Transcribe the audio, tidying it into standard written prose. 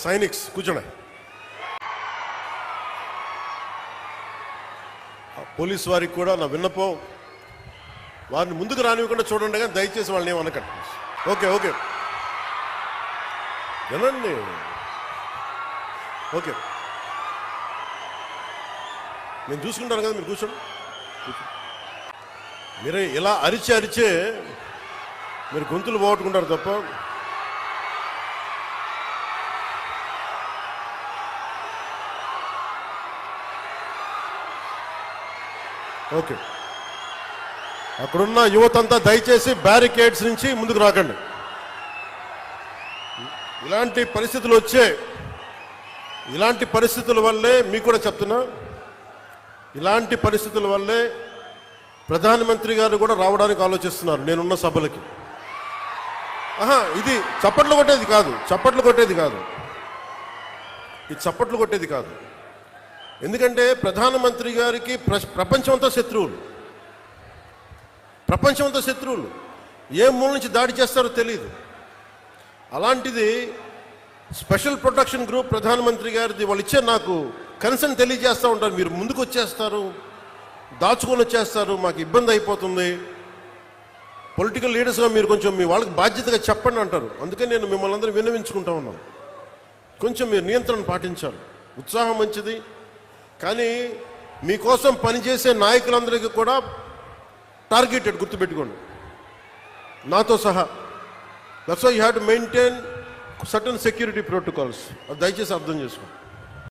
Sciences కూర్చోండి. Police వారికి కూడా నా విన్నపం, వారిని ముందుకు రానివ్వకుండా చూడండి, కానీ దయచేసి వాళ్ళని ఏమనకండి. ఓకే ఓకే వినండి. ఓకే నేను చూసుకుంటాను కదా, మీరు కూర్చోండి. మీరే ఇలా అరిచే మీరు గొంతులు పోగొట్టుకుంటారు తప్ప. ఓకే, అక్కడున్న యువతంతా దయచేసి బ్యారికేడ్స్ నుంచి ముందుకు రాకండి. ఇలాంటి పరిస్థితులు ఇలాంటి పరిస్థితుల వల్లే మీకు కూడా చెప్తున్నా, ఇలాంటి పరిస్థితుల వల్లే ప్రధానమంత్రి గారు కూడా రావడానికి ఆలోచిస్తున్నారు నేనున్న సభలకి. ఇది చప్పట్లు కొట్టేది కాదు, ఇది చప్పట్లు కొట్టేది కాదు. ఎందుకంటే ప్రధానమంత్రి గారికి ప్రపంచమంతా శత్రువులు, ఏ మూల నుంచి దాడి చేస్తారో తెలియదు. అలాంటిది స్పెషల్ ప్రొటెక్షన్ గ్రూప్ ప్రధానమంత్రి గారిది వాళ్ళు ఇచ్చే నాకు కన్సర్న్ తెలియజేస్తూ ఉంటారు. మీరు ముందుకు వచ్చేస్తారు, దాచుకొని వచ్చేస్తారు, మాకు ఇబ్బంది అయిపోతుంది, పొలిటికల్ లీడర్స్గా మీరు కొంచెం మీ వాళ్ళకి బాధ్యతగా చెప్పండి అంటారు. అందుకని నేను మిమ్మల్ని అందరూ విన్నవించుకుంటా ఉన్నాను, కొంచెం మీరు నియంత్రణ పాటించాలి. ఉత్సాహం మంచిది, కానీ మీకోసం పనిచేసే నాయకులందరికీ కూడా టార్గెటెడ్, గుర్తుపెట్టుకోండి, నాతో సహా. That's why you have to maintain certain security protocols. అది దయచేసి అర్థం చేసుకోండి.